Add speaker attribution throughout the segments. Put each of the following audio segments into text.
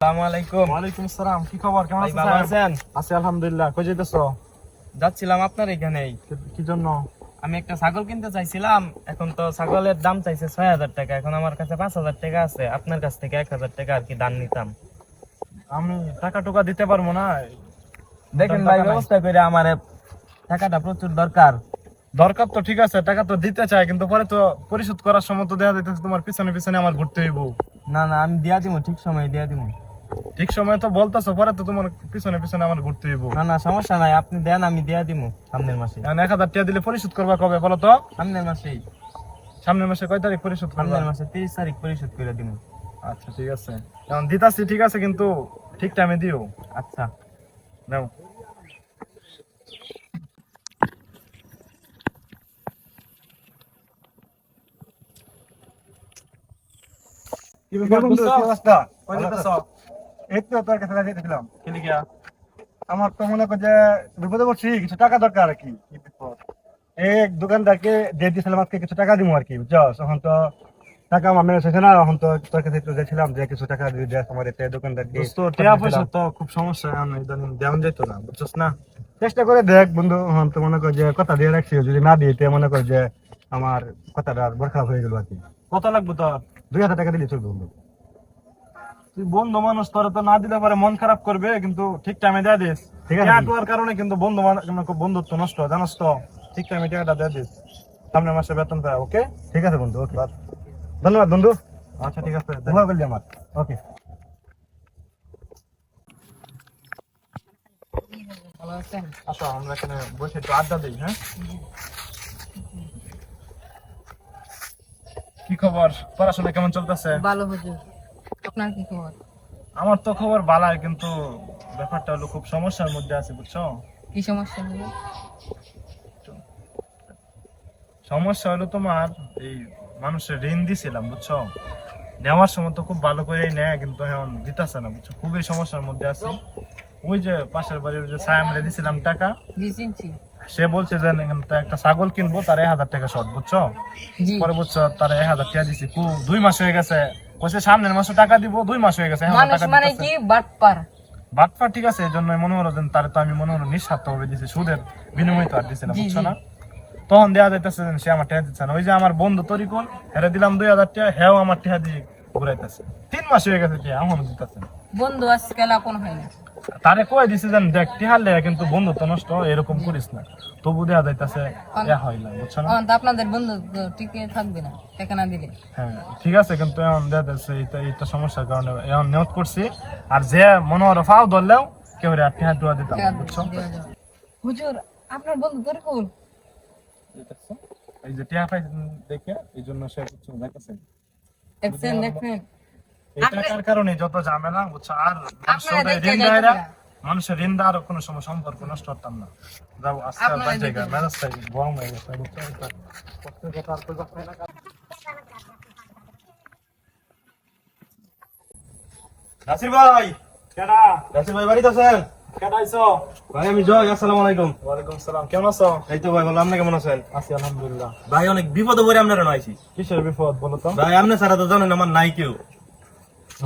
Speaker 1: আসসালামু আলাইকুম।
Speaker 2: ওয়ালাইকুম আসসালাম। কি খবর, কেমন
Speaker 1: ভাই
Speaker 2: আছেন?
Speaker 1: ভালো আছেন?
Speaker 2: আছি আলহামদুলিল্লাহ। কই যাইতেছো?
Speaker 1: যাচ্ছিলাম আপনার এখানেই।
Speaker 2: কি জন্য?
Speaker 1: আমি একটা ছাগল কিনতে চাইছিলাম। এখন তো ছাগলের দাম চাইছে ৬,০০০ টাকা। এখন আমার কাছে ৫,০০০ টাকা আছে। আপনার কাছ থেকে ১,০০০ টাকা আর কি দাম নিতাম।
Speaker 2: আমি টাকা টুকা দিতে পারবো না।
Speaker 1: দেখেন ভাই, ব্যবস্থা করে, আমার টাকাটা প্রচুর দরকার।
Speaker 2: দরকার তো ঠিক আছে, টাকা তো দিতে চাই, কিন্তু পরে তো পরিশোধ করার সময় তো দেয়া যাইতেছে তোমার পিছনে পিছনে আমার ঘুরতে হইব।
Speaker 1: না না, আমি দিয়া দিব, ঠিক সময় দিয়া দিব।
Speaker 2: ঠিক সময় তো বলতেছো, পরে তো তোমার পিছনে পিছনে আমার ঘুরতে হইব।
Speaker 1: না না, সমস্যা নাই, আপনি দেন, আমি দিয়া দিব সামনের মাসে।
Speaker 2: ১,০০০ টাকা দিলে পরিশোধ করবা কবে বলো তো?
Speaker 1: সামনের মাসেই।
Speaker 2: সামনের মাসে কয় তারিখ পরিশোধ করবা?
Speaker 1: সামনের মাসে ৩০ তারিখ পরিশোধ করে দিব।
Speaker 2: আচ্ছা ঠিক আছে, এখন দিতাছি, ঠিক আছে, কিন্তু ঠিক টাইমে দিও।
Speaker 1: আচ্ছা।
Speaker 2: নাও। কি ব্যাপার বন্ধু, কি অবস্থা? কই যাইতেছো?
Speaker 3: এই তো তোর কাছে যাইতেছিলাম।
Speaker 2: কি লিখিয়া?
Speaker 3: আমার তো মনে কর যে বিপদে পড়ছি, কিছু টাকা দরকার আর কি। এই দোকানদারকে দিয়ে দিয়েছিলাম আজকে কিছু টাকা দিব আর কি, বুঝছস? এখন তো টাকা আমার ম্যানেজ হয়েছে না, এখন তো তোর কাছে একটু যাচ্ছিলাম যে কিছু টাকা দিয়ে দেয় আমার এতে দোকানদারকে।
Speaker 2: দোস্ত, টাকা পয়সা তো খুব সমস্যা, এখন ইদানিং দেওয়ান যাইতো না, বুঝছস না?
Speaker 3: চেষ্টা করে দেখ বন্ধু, এখন তো মনে কর যে কথা দিয়ে রাখছি, যদি না দিই তো মনে কর যে আমার কথাটা বরখাস্ত হয়ে গেল আর কি।
Speaker 2: কত লাগবে তোর?
Speaker 3: ২,০০০ টাকা দিলে চলবে বন্ধু।
Speaker 2: তুই বন্ধু মানুষ, তোরা তো না দিলে পরে মন খারাপ করবে, কিন্তু ঠিক টাইমে দেয়া দিস।
Speaker 3: ঠিক আছে।
Speaker 2: টাকার কারণে কিন্তু বন্ধুত্ব নষ্ট হয়, জানাস তো? ঠিক টাইমে টাকাটা দেয়া দিস, সামনের মাসে বেতন পায়। ওকে?
Speaker 3: ঠিক আছে বন্ধু, ওকে, ধন্যবাদ বন্ধু।
Speaker 2: আচ্ছা ঠিক আছে,
Speaker 3: ভালো করলি আমার। ওকে।
Speaker 1: ভালো আছেন?
Speaker 2: আসো আমরা এখানে বসে একটু আড্ডা দিই। হ্যাঁ, কি খবর, পড়াশোনা কেমন চলতেছে?
Speaker 4: ভালো হুজুর, আপনার কি খবর?
Speaker 2: আমার তো খবর ভালাই, কিন্তু ব্যাপারটা হলো খুব সমস্যার মধ্যে আছে, বুঝছো?
Speaker 4: কি সমস্যা হলো?
Speaker 2: সমস্যা হলো তোমার, এই মানুষের ঋণ দিছিলাম, বুঝছো? নেওয়ার সময় তো খুব ভালো করেই নেয়, কিন্তু এখন দিতেছে না, বুঝছো? খুবই সমস্যার মধ্যে আছি। ওই যে পাশের বাড়ির যে সায়ামরে দিছিলাম টাকা,
Speaker 4: জি চিনছি।
Speaker 2: সে বলছে যে এখান থেকে একটা ছাগল কিনবো, তার ১,০০০ টাকা শর্ট, বুঝছো?
Speaker 4: জি।
Speaker 2: পরে বুঝছো, তার ১,০০০ টাকা দিছি, ২ মাস হয়ে গেছে। বলছে সামনের মাসে টাকা দিব, ২ মাস হয়ে গেছে, এখনো
Speaker 4: মানুষ
Speaker 2: টাকা
Speaker 4: মানে
Speaker 2: দিতেছে
Speaker 4: কি বাটপার?
Speaker 2: বাটফা। ঠিক আছে, এই জন্য মনে হলো যে তারে তো আমি মনে হলো নিঃস্বার্থ ভাবে দিছি, সুদের বিনিময়ে তো আর দিছিলাম,
Speaker 4: জি,
Speaker 2: বুঝছো
Speaker 4: জি।
Speaker 2: না? তখন দেওয়া যাইতেছে যে সে আমার টাকা দিচ্ছে না। ওই যে আমার বন্ধু তরিকুল, হেরে দিলাম ২,০০০ টাকা, হেও আমার টাকা দিয়ে ঘুরাইতেছে। 3 মাস হয়ে গেছে, টাকা এখনো দিতেছে না।
Speaker 4: বন্ধু আজকাল আপন হয় না।
Speaker 2: তারে কয়ে দিছে যে দেখ টিহার লেগে কিন্তু বন্ধুত্ব নষ্ট, এরকম করিস না। তবু দেওয়া যাইতেছে, হয় না, বুঝছো না?
Speaker 4: এখন তো আপনাদের বন্ধু টিকে থাকবে না টাকা না দিলে।
Speaker 2: হ্যাঁ ঠিক আছে, কিন্তু এখন দেওয়া যাচ্ছে, এইটা সমস্যার কারণে এখন নিয়ত করছি। আর যে মনে হয় ফাও ধরলেও কেউ আর টিহা টুয়া দিতাম না, বুঝছো?
Speaker 4: দেওয়া যাবে। হুজুর, আপনার বন্ধু তরিকুল
Speaker 2: এই যে টিহা পাই দেখে, এই জন্য সে কিছু দেখতেছে।
Speaker 4: দেখছেন দেখছেন?
Speaker 2: এই টাকার কারণে যত ঝামেলা, বুঝছো? আর
Speaker 4: আপনারা দেখতে
Speaker 2: ঋণ
Speaker 4: যাইতেন
Speaker 2: দেয়রা,
Speaker 4: না।
Speaker 2: মানুষের ঋণ দেওয়ার কোনো সময় সম্পর্ক নষ্ট করতাম না। যাও আজকে
Speaker 4: আপনারা
Speaker 2: বাদ জায়গা
Speaker 4: দেখতে
Speaker 2: মেজাজটা গরম হয়ে গেছে, বুঝছো? কষ্টের কথা আর কইবা না।
Speaker 5: নাসির ভাই,
Speaker 2: কেডা?
Speaker 5: নাসির ভাই বাড়িতে আছেন?
Speaker 2: কেডা আইছো?
Speaker 5: ভাই আমি জয়, আসসালামু আলাইকুম।
Speaker 2: ওয়ালাইকুম সালাম, কেমন আছো?
Speaker 5: এই তো ভাই ভালো, আপনি কেমন আছেন?
Speaker 2: আছি আলহামদুলিল্লাহ।
Speaker 5: ভাই অনেক বিপদে পড়ে আপনারা আইছি।
Speaker 2: কিসের বিপদ বলো তো?
Speaker 5: ভাই আপনি ছাড়া তো জানেন আমার নাই কেউ।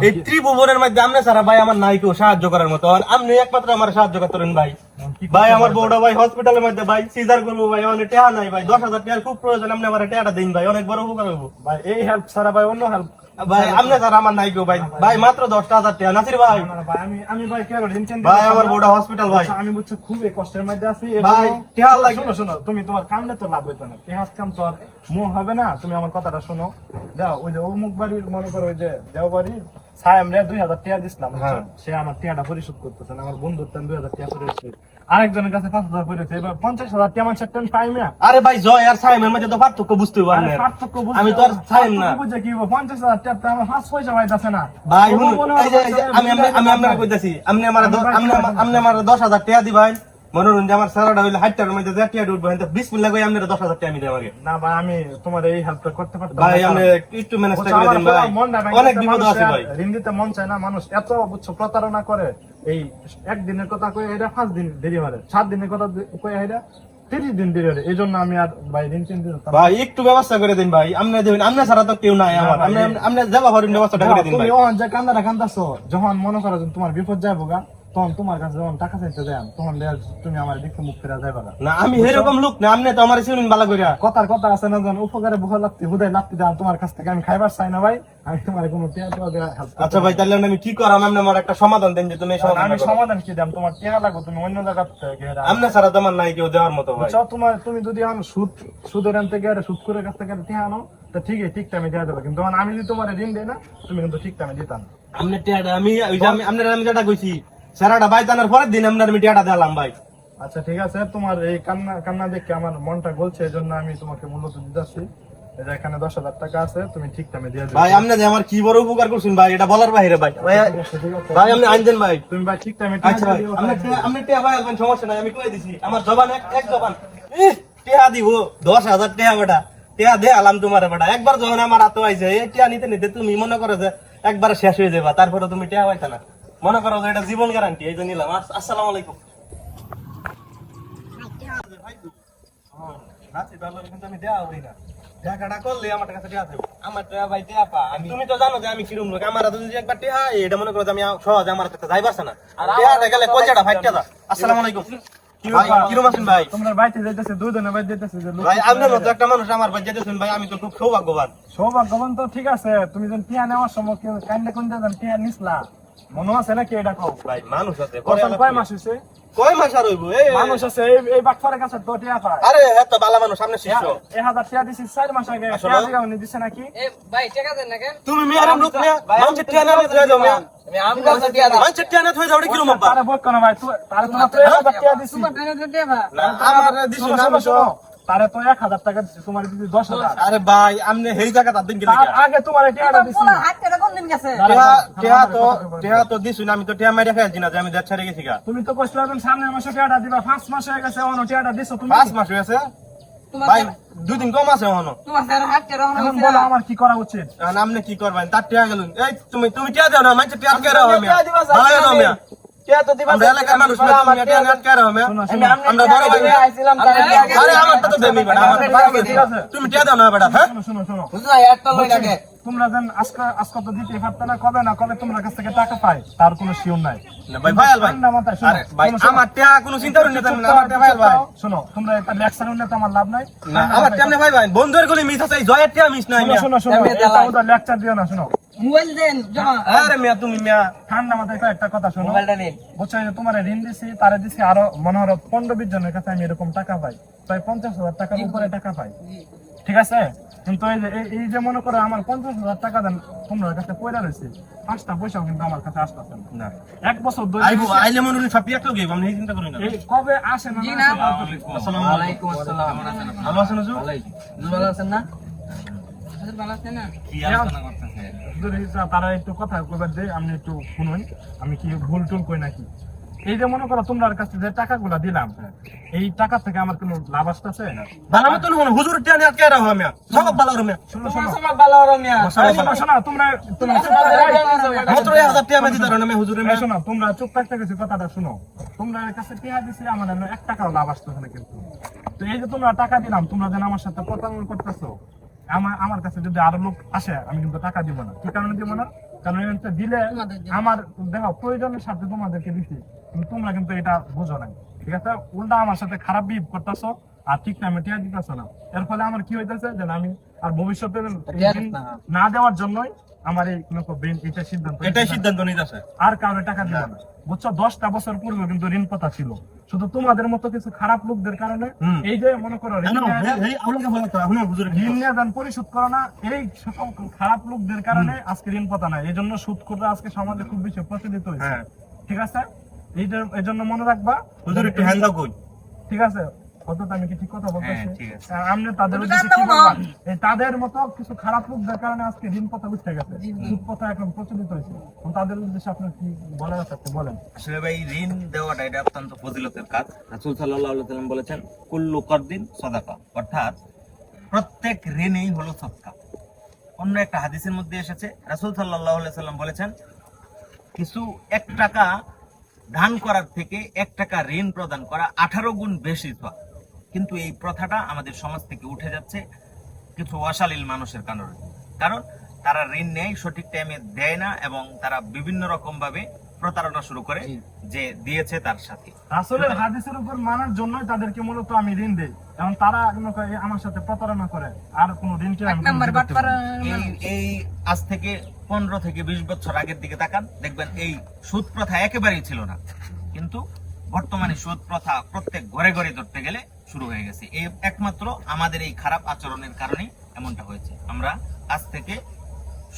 Speaker 5: এই ত্রিভুবনের মধ্যে আপনি ছাড়া ভাই আমার নাই কেউ সাহায্য করার মতো। আর আপনি একমাত্র আমার সাহায্য করতেন ভাই। ভাই আমার বউটা ভাই হসপিটালের মধ্যে ভাই সিজার করবো ভাই, অনেক টাকা নাই ভাই, 10,000 টাকার খুব প্রয়োজন, আপনি আমার টাকাটা দিন ভাই, অনেক বড় উপকার হবো
Speaker 2: ভাই এই হেল্প ছাড়া ভাই অন্য হেল্প
Speaker 5: ভাই। আপনি ছাড়া আমার নাই কেউ ভাই, ভাই মাত্র 10,000 টাকা। নাসির ভাই,
Speaker 2: ভাই আমি ভাই কেন ঋণ
Speaker 5: ভাই আমার বউটা হসপিটাল ভাই।
Speaker 2: আমি বুঝছো খুবই কষ্টের মধ্যে আছি
Speaker 5: ভাই, টেহা লাগে।
Speaker 2: শোনো শোনো, তুমি তোমার কামলে তো লাভ হইতো না, টেহাজ কাম তো আর মুখ হবে না। তুমি আমার কথাটা শোনো, যাও ওই যে অমুক বাড়ির মনে করো, ওই যে দেও বাড়ি সায়াম রে 2,000 টাকা দিছিলাম, বুঝছো? সে আমার টাকাটা পরিশোধ করতেছে না, আমার বন্ধুর 2,000 টাকা পরিশোধ, আরেকজনের কাছে 5,000 পরিশোধ, এবার 50,000 টাকা আমার সেটেন পাই না।
Speaker 5: আরে ভাই জয় আর সাইমের মধ্যে তো পার্থক্য বুঝতে পারবেন। আমি তো আর সাইম না
Speaker 2: বুঝে কি 50,000 টাকা আমার 5 পয়সা পাইতাছে না
Speaker 5: ভাই। এই যে আমি আপনাকে কইতাছি, আপনি আমার 10,000 টাকা দিবেন। মনোরঞ্জন যে আমার সারাটা হইলে 60 টাকার মধ্যে যে টাকা উঠবে, কিন্তু 20 মিনিট লাগে আপনি 10,000 টাকা আমি দেব আগে।
Speaker 2: না ভাই, আমি তোমার এই হেল্পটা করতে পারতাম
Speaker 5: ভাই
Speaker 2: না।
Speaker 5: আপনি একটু ম্যানেজ করে দিন ভাই, অনেক বিপদ আছে ভাই।
Speaker 2: ঋণ দিতে মন চায় না, মানুষ এত বুঝছো প্রতারণা করে। এই একদিনের কথা কয়ে এটা 5 দিন দেরি হয়, 7 দিনের কথা কয়ে এটা 30 দিন দেরি হলে এই জন্য আমি আর ভাই ঋণ চিন্তা করতাম
Speaker 5: ভাই একটু ব্যবস্থা করে দিন ভাই, আপনি দেবেন, আপনি ছাড়া তো কেউ নাই আমার, আপনি যাবা হরিণ ব্যবস্থাটা করে দিন
Speaker 2: তুমি
Speaker 5: ভাই।
Speaker 2: ওখান যে কান্দাটা কান্দাছো, যখন মনে করো যে তোমার বিপদ যাবো গা, তখন তোমার কাছে যখন টাকা চাইতে যাই তখন দেখা যাচ্ছে তুমি আমার দেখতে মুখ ফেরা যাইবা না।
Speaker 5: না আমি এরকম লোক না, আপনি তো আমার চিনুন ভালো করে।
Speaker 2: কথার কথা আছে না, যখন উপকারে বুঝা লাগতে হুদায় লাগতে যান তোমার কাছ থেকে আমি খাইবার চাই না ভাই, আমি তোমার কোনো টিয়া টোয়া দেওয়া help করতে
Speaker 5: আচ্ছা ভাই, তাহলে আমি কি করাম, আপনি আমার একটা সমাধান দেন যে তুমি এই
Speaker 2: পারবো না। আমি
Speaker 5: সমাধান।
Speaker 2: সমাধান কি দাম, তোমার টিয়া লাগবে তুমি অন্য জায়গা থেকে
Speaker 5: আপনি ছাড়া তো আমার নাই কেউ দেওয়ার মতো ভাই।
Speaker 2: বুঝছো, তুমি যদি এখন সুদের আনতে গেলে সুদ করে কাছ থেকে টিয়া আনো তো ঠিকই ঠিক টাইমে দেওয়া যাবে, কিন্তু আমি যদি তোমার ঋণ দেই না তুমি কিন্তু ঠিক টাইমে দিতাম না।
Speaker 5: আপনি টিয়াটা আমি ওই যে আমি যেটা কইছি সারাটা ভাই জানার পরের দিন আপনার আমি টিয়াটা দিলাম ভাই।
Speaker 2: আচ্ছা ঠিক আছে, তোমার এই কান্না দেখে আমার মনটা গলছে, এই জন্য আমি তোমাকে মূল্য দিতেছি। এই যে এখানে 10,000 টাকা আছে, তুমি ঠিক টাইমে দিয়ে যাবে।
Speaker 5: ভাই আপনি যে আমার কি বড় উপকার করছেন ভাই, এটা বলার বাইরে ভাই। ভাই
Speaker 2: ঠিক আছে
Speaker 5: ভাই আপনি আনছেন ভাই।
Speaker 2: তুমি ভাই ঠিক টাইমে
Speaker 5: আচ্ছা ভাই, আপনি টিয়া ভাই আসবেন, সমস্যা নাই, আমি কই দিছি আমার জবান এক জবান। টিয়া দিব 10,000 টিয়া বেটা, টিয়া দে আলাম তোমার বেটা। একবার যখন আমার হাতে আইছে এই টিয়া নিতে নিতে তুমি মনে করো যে একবার শেষ হয়ে যাবা, তারপরে তুমি টিয়া পাইতা না, মনে করো যে এটা জীবন গ্যারান্টি, এই জন্য নিলাম। আসসালামু আলাইকুম। তুমি তো জানো যে আমি কিরম লোক, আমার হাতে যদি একবার টিয়া এটা মনে করো যে আমি সহজ আমার কাছে যাই পারছে না, টিয়াটা গেলে কলজাটা ফাইটটা যা। আসসালামু আলাইকুম। ভাই কিরম আছেন ভাই?
Speaker 2: তোমরা বাইতে যাইতেছে, দুই দিনে বাইতে যাইতেছে যে লোক-
Speaker 5: ভাই আপনার মতো একটা মানুষ আমার বাড়ি যেতেছেন ভাই, আমি তো খুব সৌভাগ্যবান।
Speaker 2: সৌভাগ্যবান তো ঠিক আছে, তুমি যখন টিয়া নেওয়ার সময় কেউ কান্দে কোনটা যখন টিয়া নিসলা, মনে আছে নাকি এটা কও?
Speaker 5: ভাই মানুষ আছে,
Speaker 2: কয় মাস হইছে?
Speaker 5: কয় মাস আর হইব?
Speaker 2: মানুষ আছে, এই বাটফারের কাছে তো টিয়া পায়।
Speaker 5: আরে এত ভালো মানুষ, সামনে শিষ্য।
Speaker 2: 1000 টিয়া দিছি 4 মাস আগে,
Speaker 5: আসলে?
Speaker 2: টিয়া দিগা উনি দিছে নাকি?
Speaker 4: এ ভাই টাকা দেন না কেন?
Speaker 5: তুমি মেয়ারাম লোক মিয়া, মানুষের টিয়া না ধরে যাও মিয়া,
Speaker 4: আমি আমগো দিয়া দাও।
Speaker 5: মানুষের টিয়া না ধরে যাও, এটা কিরম আব্বা?
Speaker 2: তারে বক কেন ভাই, তারে তো মাত্র 1000 টিয়া দিছি।
Speaker 4: তোমার টাকা তো দেবা।
Speaker 5: না, আমার দিছো
Speaker 2: শোনো,
Speaker 5: না,
Speaker 2: শোনো,
Speaker 5: আমি তো-
Speaker 2: শোনো, তারে তো 1000 টাকা দিছি, তোমার দিছি 10,000।
Speaker 5: আরে ভাই আপনি হেই জায়গা তার দিন গেলে
Speaker 2: তার আগে তোমার টিয়াটা দিছি।
Speaker 4: পুরো হাত টাকা কোন দিন গেছে?
Speaker 5: টিয়া তো দিছুন, আমি তো টিয়া মেরে খেয়েছি না যে আমি দেড় ছেড়ে গেছি গা।
Speaker 2: তুমি তো কইছিলা তুমি সামনের মাসে টিয়াটা দিবা, 5 মাস হয়ে গেছে এখনো টিয়াটা দিছো তুমি।
Speaker 5: 5 মাস হয়েছে
Speaker 4: তোমার
Speaker 5: ভাই, 2 দিন কম আছে এখনো।
Speaker 4: তোমার স্যার হাত টাকা
Speaker 2: এখন বলো আমার কি করা উচিত?
Speaker 5: এখন আপনি কি করবেন? তার টিয়া গেলুন, এই তুমি টিয়া দাও না, মানুষের টিয়া কে রাও মিয়া, ভালো দাও মিয়া। আমরা এলাকার মানুষ না, তুমি টিয়া নেট কে রাও মিয়া।
Speaker 2: শোনো, শোনো,
Speaker 5: আমরা বড় ভাই মিয়া। আরে আমার তো দেমি বেটা, আমার তো ভালো
Speaker 2: ঠিক আছে।
Speaker 5: তুমি টিয়া দাও না বেটা, হ্যাঁ?
Speaker 2: শোনো, শোনো, শোনো।
Speaker 4: বুঝলা একটা লই লাগে।
Speaker 2: তোমরা যেন আজকে তো দিতে পারতে না, কবে না কবে তোমার কাছ থেকে টাকা পাই তার কোনো শিওর নাই।
Speaker 5: না ভাই ভাই ভাই,
Speaker 2: ঠান্ডা মাথায় শোনো,
Speaker 5: আরে ভাই
Speaker 2: শোনো, শোনো।
Speaker 5: আমার টিয়া কোনো চিন্তা করেন না, আমার টিয়া ভাই ভাই।
Speaker 2: শোনো, তোমরা একটা লেকচার নিলে তো আমার লাভ নাই।
Speaker 5: না আমার কেমনে ভাই ভাই, বন্ধুর গলি মিস আছে, জয়ের টিয়া মিস নাই
Speaker 2: শোনো,
Speaker 5: মিয়া।
Speaker 2: শোনো, শোনো,
Speaker 4: এমনি
Speaker 2: এটা
Speaker 4: জ্বালায়।
Speaker 2: ওদের লেকচার দিও না, শোনো।
Speaker 4: মোবাইল দেন জমা।
Speaker 5: আরে মিয়া তুমি মিয়া,
Speaker 2: ঠান্ডা মাথায় একটা কথা শোনো।
Speaker 4: মোবাইলটা নিন।
Speaker 2: বুঝছো, এই যে তোমার ঋণ দিছি, তারে দিছি আরো মনে হয় 15-20 জনের কাছে আমি এরকম টাকা পাই, প্রায় 50,000 টাকার উপরে টাকা পাই, ঠিক আছে? কিন্তু এই যে মনে করো আমার 50,000 টাকা দেন তোমার কাছে পয়লা রয়েছে, 5টা পয়সাও কিন্তু আমার কাছে আসতেছে না।
Speaker 5: না
Speaker 2: 1 বছর ধরে
Speaker 5: আইবো, আইলে মনে হয় সব এক লগে, আমি এই চিন্তা করি না।
Speaker 2: এই কবে আসে না
Speaker 4: জি
Speaker 2: না
Speaker 4: না।
Speaker 2: আসে তার তো ঠিক।
Speaker 5: আসসালামু আলাইকুম।
Speaker 4: আসসালাম।
Speaker 5: ভালো আছেন হুজুর?
Speaker 4: ভালো আছেন না? হুজুর ভালো আছেন না?
Speaker 5: কি আলোচনা করতেছে?
Speaker 2: যদি তারা একটু কথা কইবার দেয়, আমি একটু শুনুন, আমি কি ভুল টুল কই নাকি? এই যে মনে করো তোমার কাছে যে টাকাগুলা দিলাম, এই টাকা থেকে আমার কোনো লাভ আসতেছে?
Speaker 5: ভালো মতো মনে হুজুর টিয়া নিয়ে কে রাও মিয়া, সব ভালো রমিয়া।
Speaker 2: শোনো, শোনো,
Speaker 4: সমাজ ভালো রমিয়া।
Speaker 2: শোনো, শোনো, তোমরা
Speaker 5: মাত্র 1000 টিয়া মে দিতে রাও না হুজুরে মিয়া।
Speaker 2: শোনো, তোমরা চুপ থাকতে গেছি, কথাটা শোনো। তোমরা কাছে টাকা দিছি, আমার 1 টাকাও লাভ আসতেছে না কিন্তু। তো এই যে তোমরা টাকা দিলাম, তোমরা যেন আমার সাথে প্রতারণা করতেছো, আমার কাছে যদি আরো লোক আসে আমি কিন্তু টাকা দিব না। কি কারণে দিব না? কারণ এটা দিলে আমার দেখো প্রয়োজনের সাথে তোমাদেরকে দিছি, কিন্তু তোমরা কিন্তু এটা বুঝো না, ঠিক আছে? উল্টা আমার সাথে খারাপ বিহেভ করতেছো আর ঠিক টাইমে টিয়া দিতেছো না। এর ফলে আমার কি হইতেছে যে আমি আর ভবিষ্যতে এই ঋণ না দেওয়ার জন্যই আমার এই এটা সিদ্ধান্ত
Speaker 5: এটাই সিদ্ধান্ত নিতেছে।
Speaker 2: আর কারণে টাকা দিব না। বুঝছো, 10টা বছর পূর্বে কিন্তু ঋণ কথা ছিল, শুধু তোমাদের মতো কিছু খারাপ লোকদের কারণে। এই যে মনে করো ঋণ নিয়ে যান পরিশোধ করো না, এই সকল খারাপ লোকদের কারণে আজকে ঋণ পাতা নাই। এই জন্য সুদ করে আজকে সমাজে খুব বেশি প্রচলিত হয়েছে,
Speaker 5: হ্যাঁ।
Speaker 2: ঠিক আছে? এই জন্য মনে রাখবা
Speaker 5: হুজুর একটু হ্যান্ড দাও কই।
Speaker 2: ঠিক আছে? অন্তত আমি কি ঠিক কথা বলতেছি?
Speaker 5: হ্যাঁ, ঠিক আছে।
Speaker 2: আপনি তাদের উদ্দেশ্যে কি বলবেন? এই তাদের মতো কিছু খারাপ লোকদের কারণে আজকে ঋণ কথা উঠে গেছে, সুদ কথা এখন প্রচলিত হয়েছে। এখন তাদের উদ্দেশ্যে আপনার কি বলার আছে আপনি বলেন।
Speaker 6: আসলে ভাই ঋণ দেওয়াটা এটা অত্যন্ত ফজিলতের কাজ। রাসূল সাল্লাল্লাহু আলাইহি ওয়াসাল্লাম বলেছেন কুল্লু কারদিন সাদাকা, অর্থাৎ প্রত্যেক ঋণই হলো সদকা। অন্য একটা হাদিসের মধ্যে এসেছে রাসূল সাল্লাল্লাহু আলাইহি ওয়াসাল্লাম বলেছেন কিছু 1 টাকা দান করার থেকে 1 টাকা ঋণ প্রদান করা 18 গুণ বেশি সওয়াব। কিন্তু এই প্রথাটা আমাদের সমাজ থেকে উঠে যাচ্ছে কিছু অশালীল মানুষের কারণে। কারণ তারা ঋণ নেয়, সঠিক টাইমে দেয় না, এবং তারা বিভিন্ন রকম ভাবে প্রতারণা শুরু করে যে দিয়েছে তার সাথে।
Speaker 2: রাসূলের হাদিসের উপর মানার জন্যই তাদেরকে মূলত আমি ঋণ দেই, এবং তারা মনে করে আমার সাথে প্রতারণা করে, আর কোনো ঋণকে আমি
Speaker 4: নাম্বার
Speaker 2: কোনো দিতে পারি না।
Speaker 6: এই আজ থেকে 15 থেকে 20 বছর আগের দিকে তাকান, দেখবেন এই সুদ প্রথা একেবারেই ছিল না, কিন্তু বর্তমানে সুদ প্রথা প্রত্যেক ঘরে ঘরে ধরতে গেলে শুরু হয়ে গেছে। এই একমাত্র আমাদের এই খারাপ আচরণের কারণেই এমনটা হয়েছে। আমরা আজ থেকে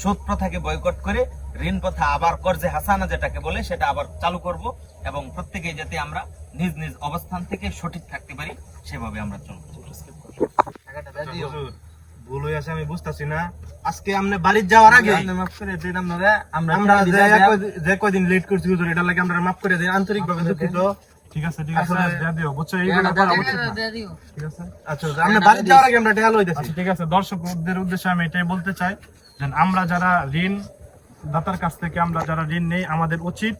Speaker 6: সুদ প্রথাকে বয়কট করে ঋণ প্রথা আবার কর্জে হাসানা যেটাকে বলে সেটা আবার চালু করব, এবং প্রত্যেকেই যাতে আমরা নিজ নিজ অবস্থান থেকে সঠিক থাকতে পারি সেভাবে আমরা চলবো।
Speaker 5: হুজুর, ভুল হয়ে আছে আমি বুঝতাছি না। আজকে আমনে বাড়ির যাওয়ার আগে
Speaker 1: মাফ করে দিন আপনারা,
Speaker 5: আমরা যে কয়দিন লেট করছি হুজুর, এটা লাগে আমরা মাফ করে দিন, আন্তরিক ভাবে দুঃখিত।
Speaker 2: ঠিক আছে দিয়ে দিও, বুঝছো? এইগুলো করা উচিত না।
Speaker 4: দিয়ে দিও।
Speaker 2: ঠিক আছে,
Speaker 5: আচ্ছা হুজুর, আমরা বাড়ির যাওয়ার আগে আমরা টেহাল হইতাছি।
Speaker 2: আচ্ছা ঠিক আছে। দর্শকদের উদ্দেশ্যে আমি এটাই বলতে চাই যে আমরা যারা ঋণ দাতার কাছ থেকে আমরা যারা ঋণ নেই, আমাদের উচিত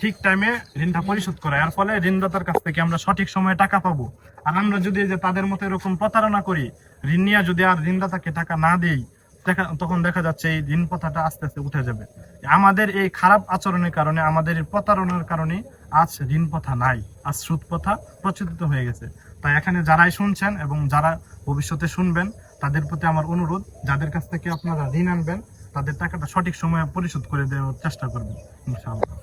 Speaker 2: ঠিক টাইমে ঋণটা পরিশোধ করা। এর ফলে ঋণদাতার কাছ থেকে আমরা সঠিক সময়ে টাকা পাবো। আর আমরা যদি যে তাদের মতো এরকম প্রতারণা করি, ঋণ নিয়ে যদি আর ঋণদাতাকে টাকা না দেই, তখন দেখা যাচ্ছে এই ঋণ প্রথাটা আস্তে আস্তে উঠে যাবে। আমাদের এই খারাপ আচরণের কারণে, আমাদের এই প্রতারণার কারণে আজ ঋণ প্রথা নাই, আজ সুদ প্রথা প্রচলিত হয়ে গেছে। তাই এখানে যারাই শুনছেন এবং যারা ভবিষ্যতে শুনবেন, তাদের প্রতি আমার অনুরোধ, যাদের কাছ থেকে আপনারা ঋণ আনবেন তাদের টাকাটা সঠিক সময়ে পরিশোধ করে দেওয়ার চেষ্টা করবেন ইনশাআল্লাহ।